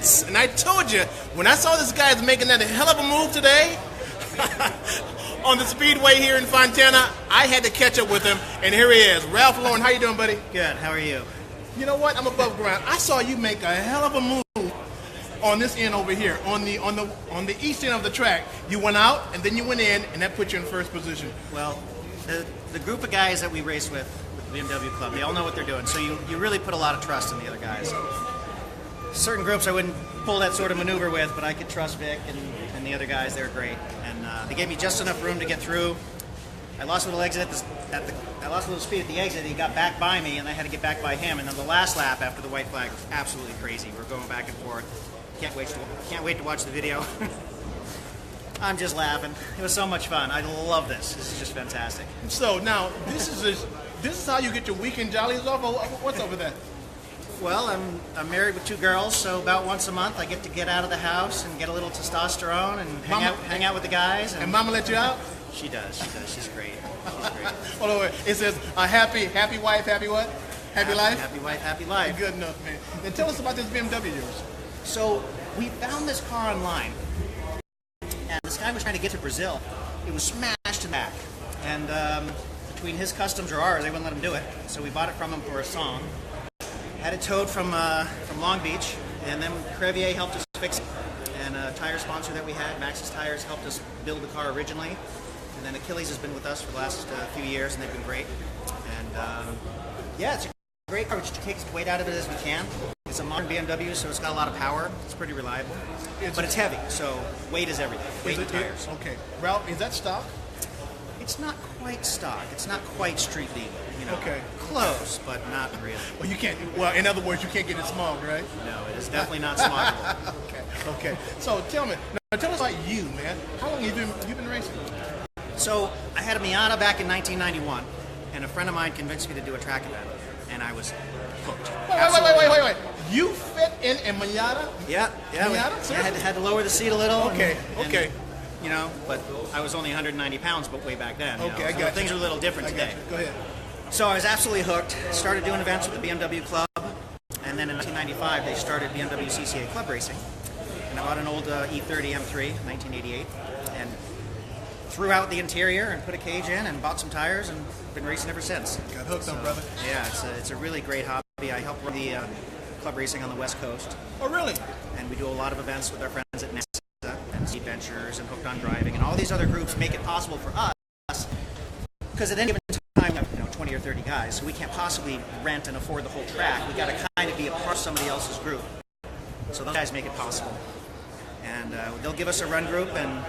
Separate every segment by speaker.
Speaker 1: events. And I told you, when I saw this guy making that a hell of a move today on the Speedway here in Fontana, I had to catch up with him. And here he is. Ralph Lauren, how you doing, buddy?
Speaker 2: Good. How are you?
Speaker 1: You know what? I'm above ground. I saw you make a hell of a move on this end over here, on the east end of the track. You went out and then you went in, and that put you in first position.
Speaker 2: Well, the group of guys that we race with the BMW Club, they all know what they're doing. So you really put a lot of trust in the other guys. Certain groups I wouldn't pull that sort of maneuver with, but I could trust Vic and the other guys. They were great, and they gave me just enough room to get through. I lost a little exit I lost a little speed at the exit. He got back by me, and I had to get back by him. And then the last lap after the white flag was absolutely crazy. We're going back and forth. Can't wait to watch the video. I'm just laughing. It was so much fun. I love this. This is just fantastic.
Speaker 1: So now this is how you get your weekend jollies off. What's up with that?
Speaker 2: Well, I'm married with 2 girls, so about once a month I get out of the house and get a little testosterone and hang out with the guys.
Speaker 1: And Mama let you out?
Speaker 2: She does. She's great.
Speaker 1: Hold on, wait. It says a happy wife, happy what? Happy life?
Speaker 2: Happy wife, happy life.
Speaker 1: Good enough, man. Then tell us about this BMW of yours.
Speaker 2: So we found this car online, and this guy was trying to get to Brazil. It was smashed in the back, and between his customs or ours, they wouldn't let him do it. So we bought it from him for a song. Had it towed from Long Beach, and then Crevier helped us fix it. And a tire sponsor that we had, Maxxis Tires, helped us build the car originally. And then Achilles has been with us for the last few years, and they've been great. And yeah, it's a great car. We just take as weight out of it as we can. It's a modern BMW, so it's got a lot of power. It's pretty reliable, but it's heavy, so weight is everything. Weight and tires.
Speaker 1: Okay, Ralph, is that stock?
Speaker 2: It's not quite stock. It's not quite street legal. You know,
Speaker 1: okay.
Speaker 2: Close, but not really.
Speaker 1: Well, you can't. Well, in other words, you can't get it smogged, right?
Speaker 2: No, it is definitely not smoggable.
Speaker 1: Okay. So tell us about you, man. How long have you been racing?
Speaker 2: So I had a Miata back in 1991, and a friend of mine convinced me to do a track event, and I was hooked.
Speaker 1: Wait. You fit in a Miata?
Speaker 2: Yeah.
Speaker 1: Miata?
Speaker 2: I had to lower the seat a little.
Speaker 1: Okay.
Speaker 2: You know, but I was only 190 pounds, but way back then.
Speaker 1: Okay, I got
Speaker 2: you.
Speaker 1: you.
Speaker 2: Things are a little different today.
Speaker 1: Go ahead.
Speaker 2: So I was absolutely hooked. Started doing events with the BMW Club, and then in 1995 they started BMW CCA Club Racing. And I bought an old E30 M3, 1988, and threw out the interior and put a cage in and bought some tires and been racing ever since.
Speaker 1: Got hooked on, brother.
Speaker 2: Yeah, it's a really great hobby. I help run the club racing on the West Coast.
Speaker 1: Oh, really?
Speaker 2: And we do a lot of events with our friends at NASA and Speed Ventures and Hooked on Driving, and all these other groups make it possible for us, because at any given time we have 20 or 30 guys, so we can't possibly rent and afford the whole track. We got to kind of be a part of somebody else's group. So those guys make it possible. And they'll give us a run group, and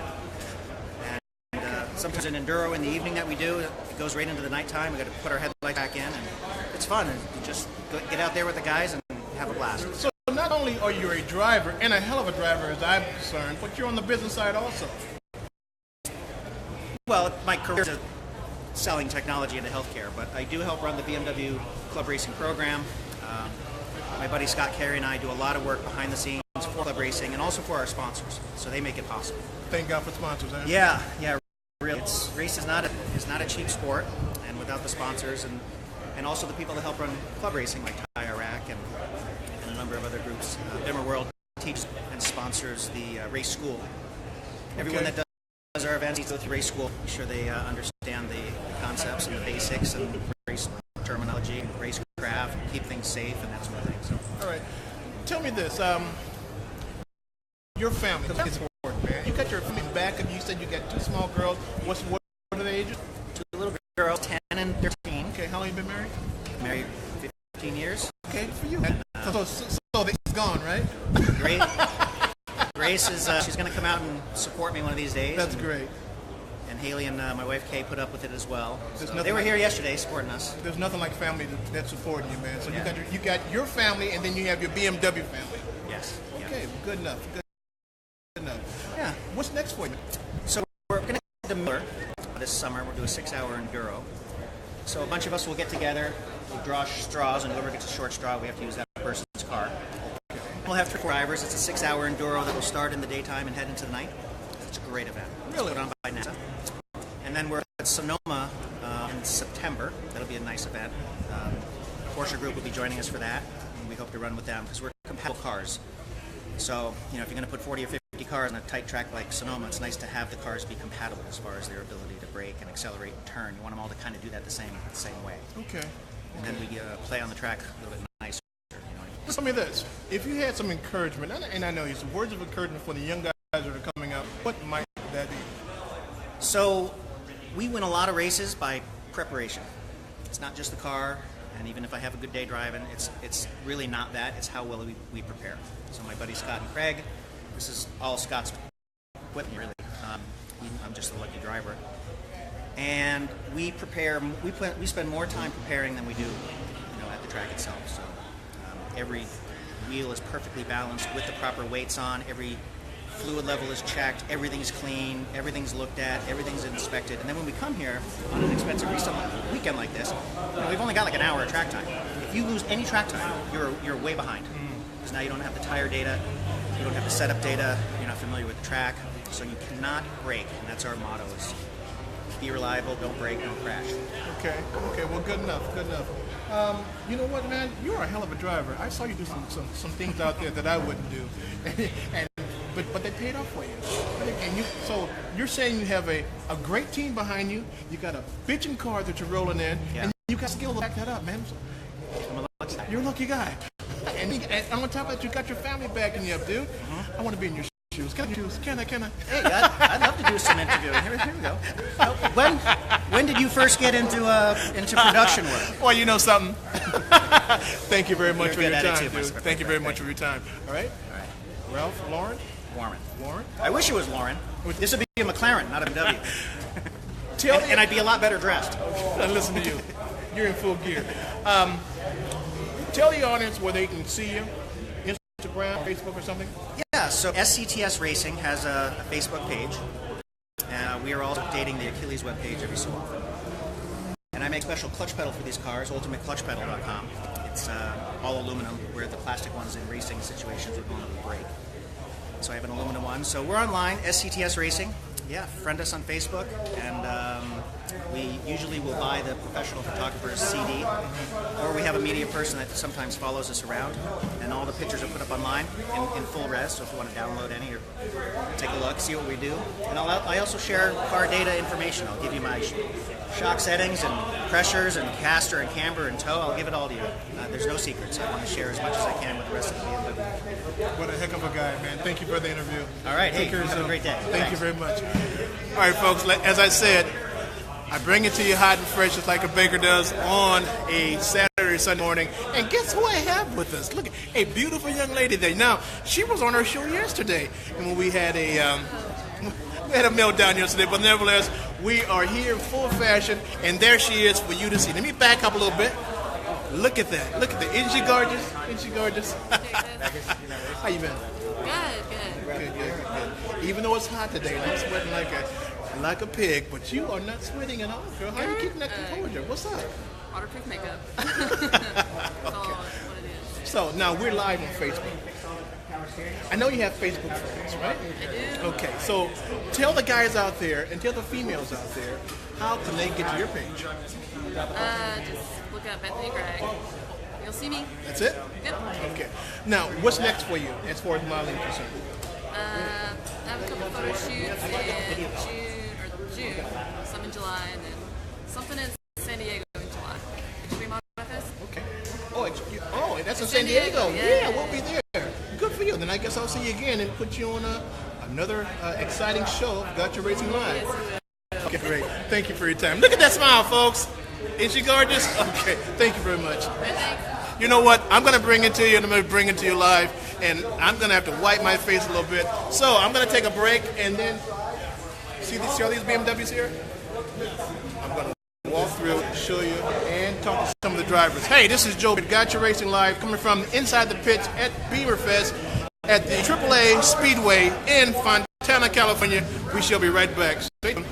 Speaker 2: sometimes an enduro in the evening that we do. It goes right into the nighttime. We got to put our headlights back in, and it's fun. And you just get out there with the guys and have a blast.
Speaker 1: So not only are you a driver, and a hell of a driver as I'm concerned, but you're on the business side also.
Speaker 2: Well, my career is selling technology into healthcare, but I do help run the BMW Club Racing program. My buddy Scott Carey and I do a lot of work behind the scenes for club racing and also for our sponsors, so they make it possible.
Speaker 1: Thank God for sponsors, huh?
Speaker 2: Yeah, really. Race is not a cheap sport, and without the sponsors and also the people that help run club racing like Tire Rack and a number of other groups. Bimmer World teaches and sponsors the race school. Everyone that does our events needs to go through race school. Make sure they understand the concepts and the basics and race terminology and racecraft, keep things safe and that sort of thing. So.
Speaker 1: All right. Tell me this. Your family, because it's important, man. You got your family back, and you said you got 2 small girls. What are the ages?
Speaker 2: 2 little girls, 10 and 13.
Speaker 1: Okay, how long have you been married?
Speaker 2: Married 15 years.
Speaker 1: Okay, for you. So it's gone, right?
Speaker 2: Great. Grace is she's going to come out and support me one of these days.
Speaker 1: That's great.
Speaker 2: And Haley and my wife Kay put up with it as well. So they were
Speaker 1: like,
Speaker 2: here yesterday supporting us.
Speaker 1: There's nothing like family that's supporting you, man. So you got your family, and then you have your BMW family.
Speaker 2: Yes.
Speaker 1: Okay,
Speaker 2: Yeah.
Speaker 1: Good enough. Good enough.
Speaker 2: Yeah.
Speaker 1: What's next for you?
Speaker 2: So we're going to head to Miller this summer. We'll do a 6-hour enduro. So a bunch of us will get together. We'll draw straws, and whoever gets a short straw, we have to use that person's car. We'll have 3 drivers. It's a 6-hour enduro that will start in the daytime and head into the night. It's a great event.
Speaker 1: Really?
Speaker 2: It's put on by NASA. And then we're at Sonoma in September. That'll be a nice event. Porsche Group will be joining us for that. And we hope to run with them because we're compatible cars. So, if you're going to put 40 or 50 cars on a tight track like Sonoma, it's nice to have the cars be compatible as far as their ability to brake and accelerate and turn. You want them all to kind of do that the same way.
Speaker 1: Okay.
Speaker 2: And then we play on the track a little bit nicer.
Speaker 1: Tell me this: if you had some encouragement, and I know you, some words of encouragement for the young guys that are coming up, what might that be?
Speaker 2: So, we win a lot of races by preparation. It's not just the car, and even if I have a good day driving, it's really not that. It's how well we prepare. So my buddy Scott and Craig, this is all Scott's equipment, really. I'm just a lucky driver. And we prepare. We spend more time preparing than we do, at the track itself. So every wheel is perfectly balanced with the proper weights on. Every fluid level is checked. Everything's clean. Everything's looked at. Everything's inspected. And then when we come here on an expensive weekend like this, we've only got like an hour of track time. If you lose any track time, you're way behind. Because now you don't have the tire data. You don't have the setup data. You're not familiar with the track. So you cannot brake. And that's our motto: is be reliable, don't brake, don't crash.
Speaker 1: Okay, well, good enough. You know what, man? You're a hell of a driver. I saw you do some things out there that I wouldn't do, but they paid off for you. And so you're saying you have a great team behind you. You got a bitchin' car that you're rolling in, and you got skill to back that up, man.
Speaker 2: I'm a lucky guy.
Speaker 1: You're a lucky guy. And on top of that, you got your family backing you up, dude. I want to be in your shoes. Can I?
Speaker 2: Hey, I'd love to do some interviewing. Here we go. When did you first get into production work?
Speaker 1: Well, you know something. Thank you very much for your time,
Speaker 2: too,
Speaker 1: dude. Thank you very much for your time. All right? Ralph, Lauren? Warren?
Speaker 2: I wish it was Lauren. This would be a McLaren, not a BMW. And I'd be a lot better dressed.
Speaker 1: Listen to you. You're in full gear. Tell the audience where they can see you. Instagram, Facebook, or something?
Speaker 2: Yeah, so SCTS Racing has a Facebook page. We are also updating the Achilles webpage every so often. And I make special clutch pedal for these cars, ultimateclutchpedal.com. It's all aluminum, where the plastic ones in racing situations are going to break. So I have an aluminum one. So we're online, SCTS Racing. Yeah, friend us on Facebook, and we usually will buy the professional photographer's CD, or we have a media person that sometimes follows us around, and all the pictures are put up online in full res, so if you want to download any or take a look, see what we do. And I also share car data information. I'll give you my shock settings and pressures and caster and camber and tow. I'll give it all to you. There's no secrets. I want to share as much as I can with the rest of the BMW.
Speaker 1: What a heck of a guy, man. Thank you for the interview.
Speaker 2: All right. Hey, have a great day.
Speaker 1: Thank you very much. All right, folks, as I said, I bring it to you hot and fresh, just like a baker does on a Saturday or Sunday morning. And guess who I have with us? Look, a beautiful young lady there. Now, she was on our show yesterday, and when we had a meltdown yesterday, but nevertheless, we are here in full fashion, and there she is for you to see. Let me back up a little bit. Look at that. Look at that. Isn't she gorgeous? How you been? Good. Even though it's hot today, and I'm sweating like a pig, but you are not sweating at all, girl. How are you keeping that composure? What's up?
Speaker 3: Waterproof makeup. That's all what it is.
Speaker 1: So now we're live on Facebook. I know you have Facebook friends, right?
Speaker 3: I do.
Speaker 1: Okay, so tell the guys out there and tell the females out there, how can they get to your page?
Speaker 3: Just look up Bethany Gregg. You'll see me.
Speaker 1: That's it?
Speaker 3: Yep.
Speaker 1: Okay. Now, what's next for you as far as modeling is concerned?
Speaker 3: I have a couple photo shoots in June, some in July, and then something in San Diego in July. Should we model with us?
Speaker 1: Okay. That's in San Diego. Yeah, we'll be there. Good for you. Then I guess I'll see you again and put you on another exciting show. Got Your Racing Live.
Speaker 3: Yes,
Speaker 1: Okay, great. Thank you for your time. Look at that smile, folks. Isn't she gorgeous? Okay, thank you very much. You know what? I'm going to bring it to you, and I'm going to bring it to you live, and I'm going to have to wipe my face a little bit. So I'm going to take a break, and then see all these BMWs here? I'm going to walk through, show you, and talk to some of the drivers. Hey, this is Joe. Got Your Racing Live, coming from inside the pits at Beaverfest at the AAA Speedway in Fontana, California. We shall be right back. Stay tuned.